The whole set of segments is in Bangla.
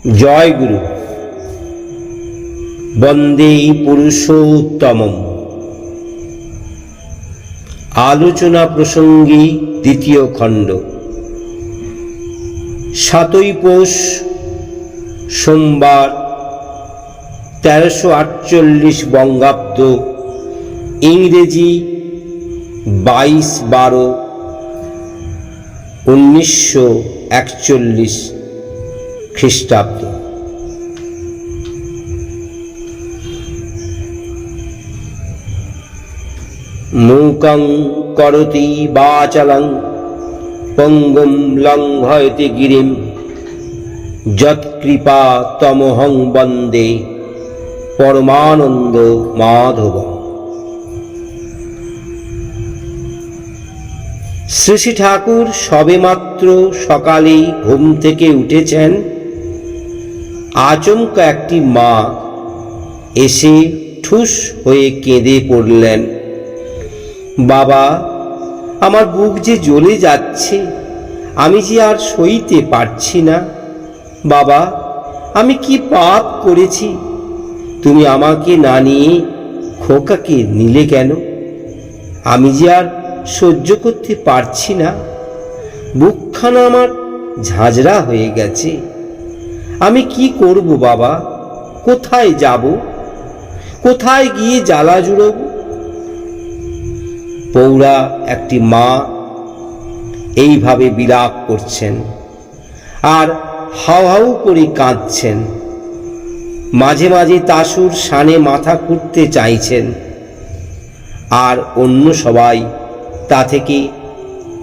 জয় গুরু। বন্দে পুরুষোত্তমম। আলোচনা প্রসঙ্গী দ্বিতীয় খণ্ড। 7ই পৌষ সোমবার 1348 বঙ্গাব্দ, ইংরেজি 22/12/1941 খ্রিস্টাব্দ। মূকং করোতি বাচালং পঙ্গুম লঙ্ঘয়তে গিরিম যৎকৃপা তমহং বন্দে পরমানন্দ মাধব। শ্রী শ্রী ঠাকুর সবেমাত্র সকালে ঘুম থেকে উঠেছেন। আচমকা একটি মা এসে ঠুস হয়ে কেঁদে পড়লেন। বাবা, আমার বুক যে জ্বলে যাচ্ছে, আমি যে আর সইতে পারছি না। বাবা, আমি কি পাপ করেছি? তুমি আমাকে না নিয়ে খোকাকে নিলে কেন? আমি যে আর সহ্য করতে পারছি না। বুকখানা আমার ঝাঁঝরা হয়ে গেছে। আমি কি করব বাবা? কোথায় যাব? কোথায় গিয়ে জ্বালা জুড়ব? পৌরা একটি মা এইভাবে বিলাপ করছেন আর হাউ হাউ করে কাঁদছেন। মাঝে মাঝে তাসুর শানে মাথা খুঁড়তে চাইছেন, আর অন্য সবাই তা থেকে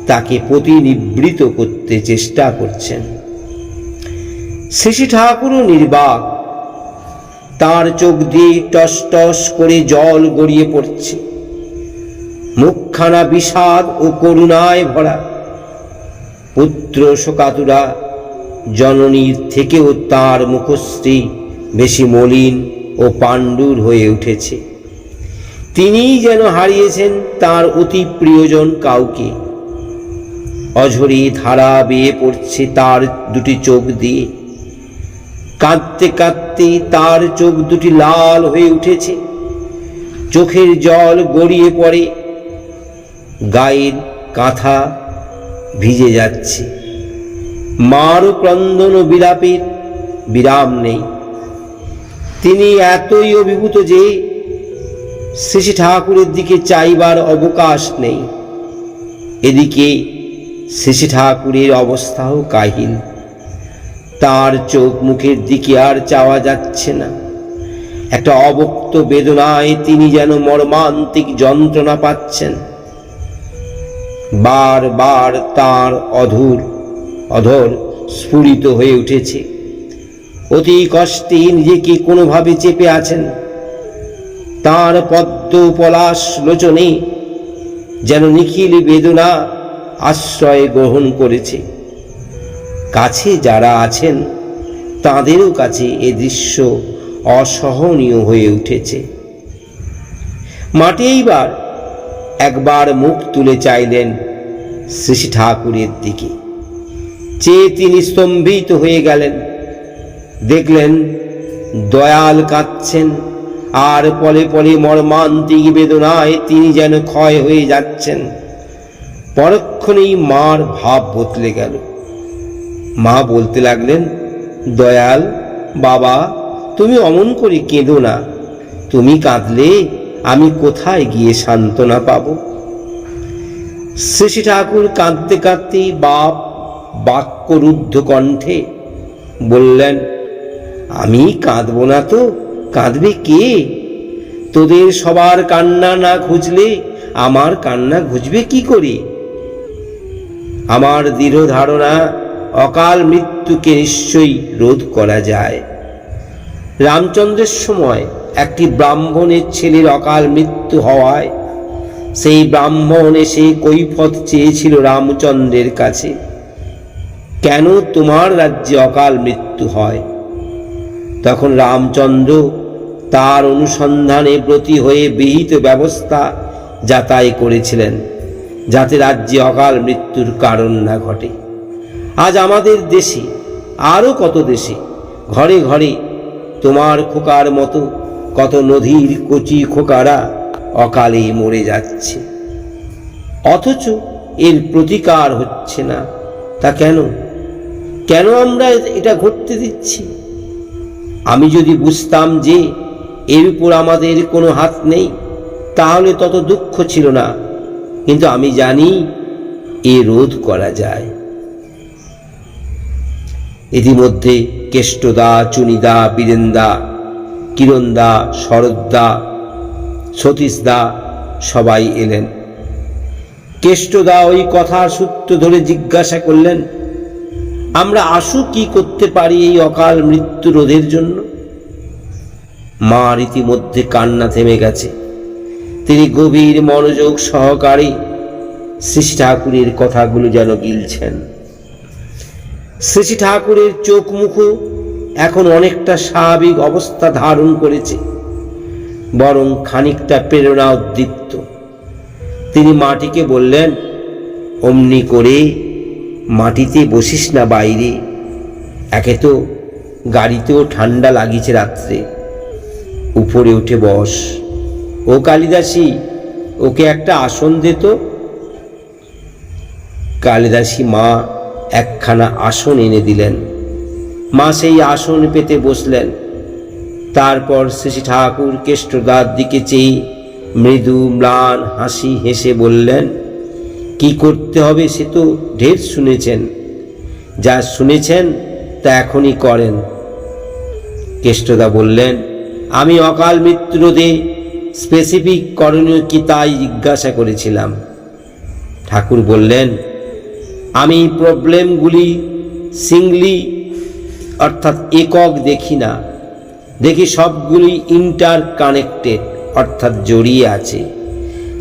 তাকে প্রতিনিবৃত করতে চেষ্টা করছেন। শ্রী ঠাকুরও নির্বাক। তার চোখ দিয়ে টস টস করে জল গড়িয়ে পড়ছে। মুখখানা বিষাদ ও করুণায় ভরা। পুত্র শোকাতুরা জননীর থেকেও তার মুখশ্রী বেশি মলিন ও পাণ্ডুর হয়ে উঠেছে। তিনিই যেন হারিয়েছেন তার অতি প্রিয়জন কাউকে। অঝরে ধারা বেয়ে পড়ছে তার দুটি চোখ দিয়ে। কাঁদতে কাঁদতে তার চোখ দুটি লাল হয়ে উঠেছে। চোখের জল গড়িয়ে পড়ে, গায়ের কাঁথা ভিজে যাচ্ছে। মার ক্রন্দন ও বিলাপের বিরাম নেই। তিনি এতই অভিভূত যে শ্রী ঠাকুরের দিকে চাইবার অবকাশ নেই। এদিকে শ্রী ঠাকুরের অবস্থাও কাহিল। তার চোখ মুখের দিকে আর চাওয়া যাচ্ছে না। একটা অবক্ত বেদনায় তিনি যেন মর্মান্তিক যন্ত্রণা পাচ্ছেন। বারবার তার অধর স্ফুরিত হয়ে উঠেছে। অতি কষ্টে নিজেকে কোনোভাবে চেপে আছেন। তার পদ্ম পলাশ লোচনে যেন নিখিল বেদনা আশ্রয় গ্রহণ করেছে। কাছে যারা আছেন তাদেরও কাছে এ দৃশ্য অসহনীয় হয়ে উঠেছে। মাটি একবার মুখ তুলে চাইলেন শ্রী ঠাকুরের দিকে। চেয়ে তিনি স্তম্ভিত হয়ে গেলেন। দেখলেন দয়াল কাঁদছেন, আর পলে পলে মর্মান্তিক বেদনায় তিনি যেন ক্ষয় হয়ে যাচ্ছেন। পরক্ষণেই মার ভাব বদলে গেল। মা বলতে লাগলেন, দয়াল বাবা, তুমি অমন করে কেঁদো না। তুমি কাঁদলে আমি কোথায় গিয়ে সান্ত্বনা পাব? শ্রী ঠাকুর কাঁদতে কাঁদতে বাক্যরুদ্ধ কণ্ঠে বললেন, আমি কাঁদব না তো কাঁদবে কে? তোদের সবার কান্না না ঘুচলে আমার কান্না ঘুচবে কি করে? আমার দৃঢ় ধারণা, অকাল মৃত্যুকে নিশ্চয়ই রোধ করা যায়। রামচন্দ্রের সময় একটি ব্রাহ্মণের ছেলের অকাল মৃত্যু হওয়ায় সেই ব্রাহ্মণ এসে কৈফত চেয়েছিল রামচন্দ্রের কাছে, কেন তোমার রাজ্যে অকাল মৃত্যু হয়? তখন রামচন্দ্র তার অনুসন্ধানে ব্রতী হয়ে বিহিত ব্যবস্থা যাতাই করেছিলেন, যাতে রাজ্যে অকাল মৃত্যুর কারণ না ঘটে। আজ আমাদের দেশে, আরও কত দেশে ঘরে ঘরে তোমার খোকার মতো কত নদীর কচি খোকারা অকালে মরে যাচ্ছে, অথচ এর প্রতিকার হচ্ছে না। তা কেন? কেন আমরা এটা ঘটতে দিচ্ছি? আমি যদি বুঝতাম যে এর উপর আমাদের কোনো হাত নেই, তাহলে তত দুঃখ ছিল না। কিন্তু আমি জানি এ রোধ করা যায়। ইতিমধ্যে কেষ্টদা, চুনিদা, বীরেন্দা, কিরণদা, শরৎদা, সতীশদা সবাই এলেন। কেষ্টদা ওই কথার সূত্র ধরে জিজ্ঞাসা করলেন, আমরা আশু কি করতে পারি এই অকাল মৃত্যু রোধের জন্য? মার ইতিমধ্যে কান্না থেমে গেছে। তিনি গভীর মনোযোগ সহকারে শ্রী ঠাকুরের কথাগুলো যেন গিলছেন। শ্রী ঠাকুরের চোখ মুখও এখন অনেকটা স্বাভাবিক অবস্থা ধারণ করেছে, বরং খানিকটা প্রেরণা উদ্দীপ্ত। তিনি মাটিকে বললেন, অমনি করে মাটিতে বসিস না বাইরে, একে তো গাড়িতেও ঠান্ডা লাগিয়েছে রাত্রে, উপরে উঠে বস। ও কালিদাসী, ওকে একটা আসন দে তো। কালিদাসী মা একখানা আসন এনে দিলেন। মা সেই আসন পেতে বসলেন। তারপর শ্রী ঠাকুর কেষ্টদার দিকে চেয়ে মৃদু ম্লান হাসি হেসে বললেন, কি করতে হবে সে তো ঢের শুনেছেন, যা শুনেছেন তা এখনই করেন। কেষ্টদা বললেন, আমি অকাল মৃত্যু রোধে স্পেসিফিক করণীয় কি তাই জিজ্ঞাসা করেছিলাম। ঠাকুর বললেন, আমি প্রবলেমগুলি সিঙ্গলি অর্থাৎ একক দেখি না, দেখি সবগুলি ইন্টার কানেক্টেড অর্থাৎ জড়িয়ে আছে।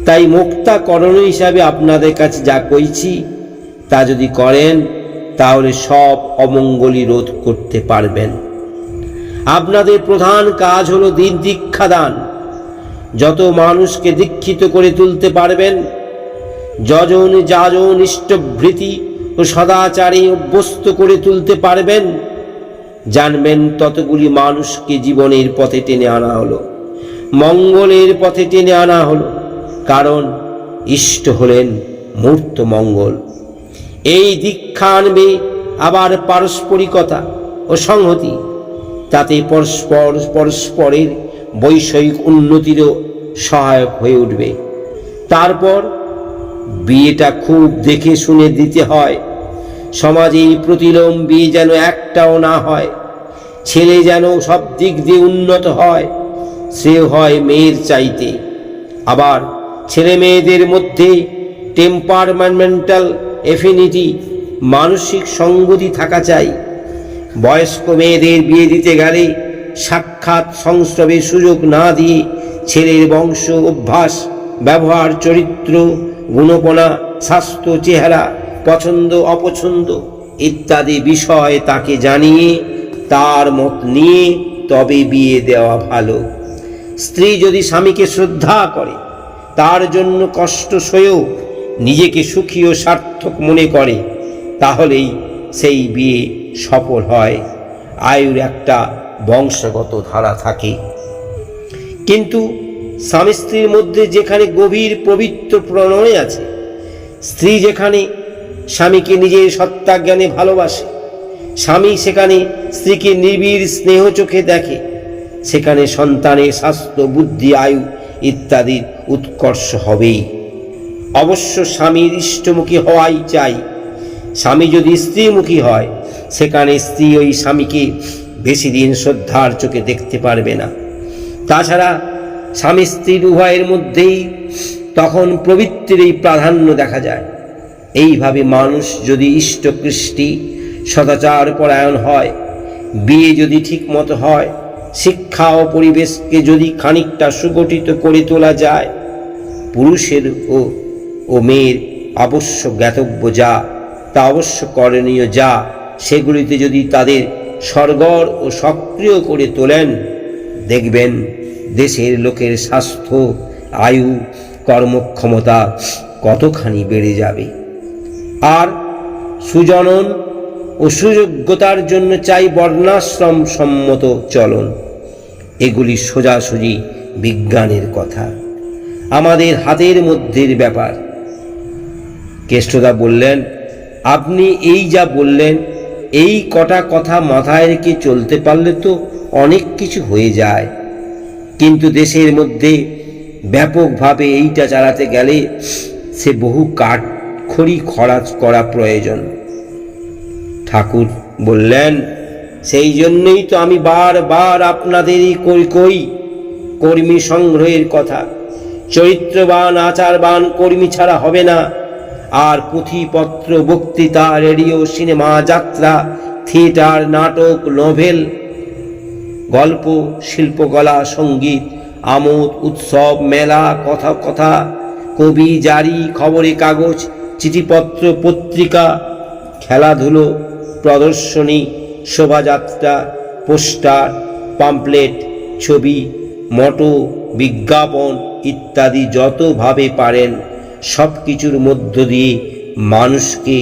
তাই মুক্তা করণীয় হিসাবে আপনাদের কাছে যা কইছি তা যদি করেন, তাহলে সব অমঙ্গলই রোধ করতে পারবেন। আপনাদের প্রধান কাজ হলো দিন দীক্ষাদান। যত মানুষকে দীক্ষিত করে তুলতে পারবেন, যজন যাজন ইষ্টভৃতি ও সদাচারে অভ্যস্ত করে তুলতে পারবেন, জানবেন ততগুলি মানুষকে জীবনের পথে টেনে আনা হলো, মঙ্গলের পথে টেনে আনা হলো। কারণ ইষ্ট হলেন মূর্ত মঙ্গল। এই দীক্ষা আনবে আবার পারস্পরিকতা ও সংহতি, তাতে পরস্পর পরস্পরের বৈষয়িক উন্নতিরও সহায়ক হয়ে উঠবে। তারপর বিয়েটা খুব দেখে শুনে দিতে হয়। সমাজে প্রতিলোম বিয়ে যেন একটাও না হয়। ছেলে যেন সব দিক দিয়ে উন্নত হয়, শ্রেয় হয় মেয়ের চাইতে। আবার ছেলে মেয়েদের মধ্যে টেম্পারমেন্টাল এফিনিটি মানসিক সঙ্গতি থাকা চাই। বয়স্ক মেয়েদের বিয়ে দিতে গেলে সাক্ষাৎ সংস্রবের সুযোগ না দিয়ে ছেলের বংশ, অভ্যাস, ব্যবহার, চরিত্র, গুণপনা, স্বাস্থ্য, চেহারা, পছন্দ অপছন্দ ইত্যাদি বিষয় তাকে জানিয়ে তার মত নিয়ে তবে বিয়ে দেওয়া ভালো। স্ত্রী যদি স্বামীকে শ্রদ্ধা করে, তার জন্য কষ্ট সয়েও নিজেকে সুখী ও সার্থক মনে করে, তাহলেই সেই বিয়ে সফল হয়। আয়ুর একটা বংশগত ধারা থাকে। কিন্তু স্বামী স্ত্রীর মধ্যে যেখানে গভীর পবিত্র প্রণয় আছে, স্ত্রী যেখানে স্বামীকে নিজের সত্তা জ্ঞানে ভালোবাসে, স্বামী সেখানে স্ত্রীকে নিবিড় স্নেহ চোখে দেখে, সেখানে সন্তানের স্বাস্থ্য, বুদ্ধি, আয়ু ইত্যাদির উৎকর্ষ হবেই। অবশ্য স্বামীর ইষ্টমুখী হওয়াই চাই। স্বামী যদি স্ত্রীমুখী হয়, সেখানে স্ত্রী ওই স্বামীকে বেশি দিন শ্রদ্ধার চোখে দেখতে পারবে না। তাছাড়া স্বামী স্ত্রীর উভয়ের মধ্যেই তখন প্রবৃত্তিরই প্রাধান্য দেখা যায়। এইভাবে মানুষ যদি ইষ্টকৃষ্টি সদাচার পরায়ণ হয়, বিয়ে যদি ঠিক মতো হয়, শিক্ষা ও পরিবেশকে যদি খানিকটা সুগঠিত করে তোলা যায়, পুরুষের ও মেয়ের আবশ্যক জ্ঞাতব্য যা, তা অবশ্য করণীয় যা, সেগুলিতে যদি তাদের সরগর ও সক্রিয় করে তোলেন, দেখবেন দেশের লোকের স্বাস্থ্য, আয়ু, কর্মক্ষমতা কতখানি বেড়ে যাবে। আর সুজনন ও সুযোগ্যতার জন্য চাই বর্ণাশ্রম সম্মত চলন। এগুলি সোজাসুজি বিজ্ঞানের কথা, আমাদের হাতের মধ্যের ব্যাপার। কেষ্টদা বললেন, আপনি এই যা বললেন, এই কটা কথা মাথায় রেখে চলতে পারলে তো অনেক কিছু হয়ে যায়, কিন্তু দেশের মধ্যে ব্যাপকভাবে এইটা চালাতে গেলে সে বহু কাঠখড়ি খরচ করা প্রয়োজন। ঠাকুর বললেন, সেই জন্যই তো আমি বারবার আপনাদেরই কই কর্মী সংগ্রহের কথা। চরিত্রবান আচারবান কর্মী ছাড়া হবে না। আর পুঁথিপত্র, বক্তৃতা, রেডিও, সিনেমা, যাত্রা, থিয়েটার, নাটক, নোভেল, গল্প, শিল্পকলা, সঙ্গীত, আমোদ, উৎসব, মেলা, কথা, কবি, জারি, খবরের কাগজ, চিঠিপত্র, পত্রিকা, খেলাধুলো, প্রদর্শনী, শোভাযাত্রা, পোস্টার, পাম্পলেট, ছবি, মটো, বিজ্ঞাপন ইত্যাদি যতভাবে পারেন সব কিছুর মধ্য দিয়ে মানুষকে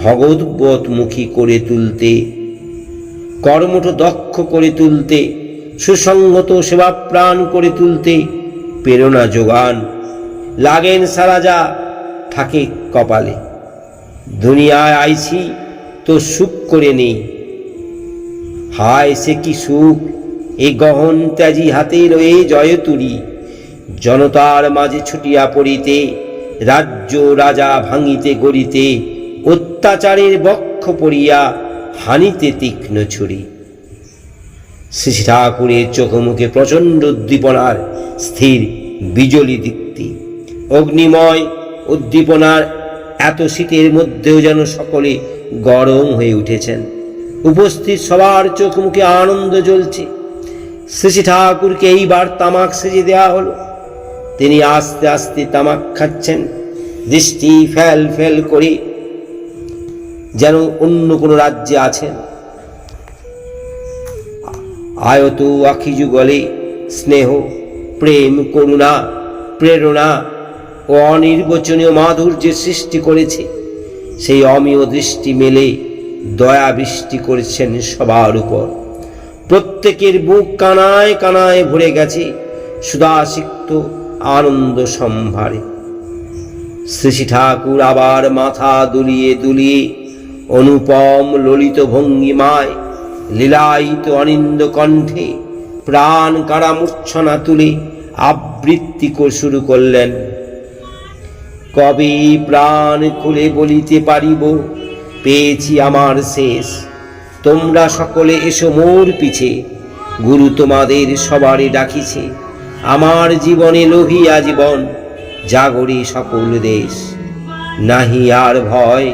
ভগবদ্মুখী করে তুলতে, কর্মঠ দক্ষ করে তুলতে, সুসংহত সেবাপ্রাণ করে তুলতে প্রেরণা যোগান। লাগেন সারা যা থাকে কপালে। দুনিয়ায় আইছি তো সুখ করে নেই। হায় সে কি সুখ, এই গহন ত্যাজি হাতে রয়ে জয়তুরি। জনতার মাঝে ছুটিয়া পড়িতে, রাজ্য রাজা ভাঙিতে গড়িতে, অত্যাচারের বক্ষ পড়িয়া হানিতে তীক্ষ্ণ ছুরি। শ্রী ঠাকুরের চোখমুখে প্রচণ্ড উদ্দীপনার স্থির বিজলি দীপ্তি। অগ্নিময় উদ্দীপনার এত শীতের মধ্যেও যেন সকলে গরম হয়ে উঠেছেন। উপস্থিত সবার চোখ মুখে আনন্দ জ্বলছে। শ্রী ঠাকুরকে এইবার তামাক সেজে দেওয়া হলো। তিনি আস্তে আস্তে তামাক খাচ্ছেন, দৃষ্টি ফেল ফেল করে, যেন অন্য কোনো রাজ্যে আছেন। আয়ত আখি যুগলে স্নেহ, প্রেম, করুণা, প্রেরণা ও অনির্বচনীয় মাধুর্যের সৃষ্টি করেছে। সেই অমীয় দৃষ্টি মেলে দয়া বৃষ্টি করেছেন সবার উপর। প্রত্যেকের বুক কানায় কানায় ভরে গেছে সুধাসিক্ত আনন্দ সম্ভারে। শ্রী ঠাকুর আবার মাথা দুলিয়ে দুলিয়ে অনুপম ললিত ভঙ্গিমায় লীলায়িত অনিন্দ কণ্ঠে প্রাণ কাড়া মূর্ছনা তুলে আবৃত্তি শুরু করলেন। কবে প্রাণ খুলে বলিতে পারিব, পেয়েছি আমার শেষ। তোমরা সকলে এসো মোর পিছে, গুরু তোমাদের সবারে ডাকিছে। আমার জীবনে লোভিয়া জীবন, জাগরে সকল দেশ। নাহি আর ভয়,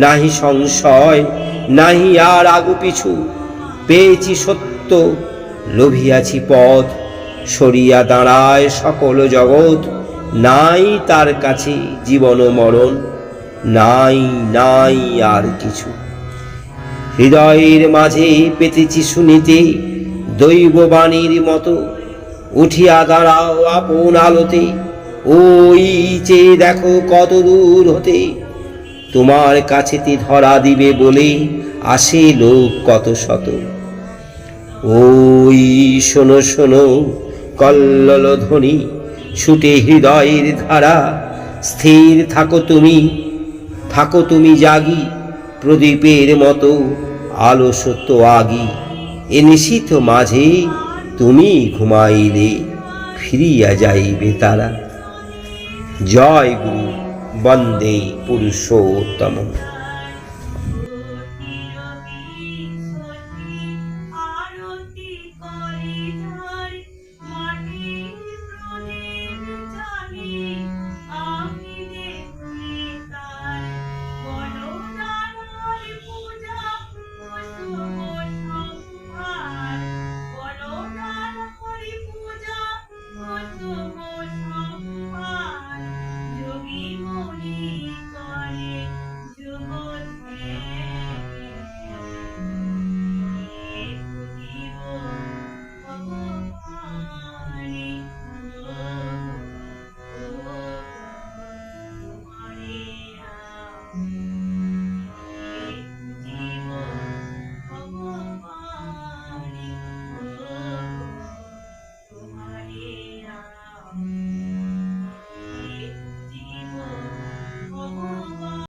নাহি সংশয়, নাহি আর আগু পিছু। পেয়েছি সত্য, লোভিয়াছি পথ। সরিয়া দাঁড়ায় সকল জগৎ, নাই তার কাছে জীবন মরণ, নাই নাই আর কিছু। হৃদয়ের মাঝে পেতেছি শুনিতে দৈববাণীর মতো, উঠিয়া দাঁড়াও আপন আলোতে। ওই চেয়ে দেখো কত দূর হতে, তোমার কাছেতে ধরা দিবে বলে আসে লোক কত শত। ওই শোনো শোনো কল্লোল ধ্বনি, ছুটে হৃদয়ের ধারা। স্থির থাকো তুমি জাগি, প্রদীপের মতো আলস তো আগি। এ নিশীথ মাঝে তুমি ঘুমাইলে, ফিরিয়া যাইবে তারা। জয় গুরু, বন্দে পুরুষোত্তম।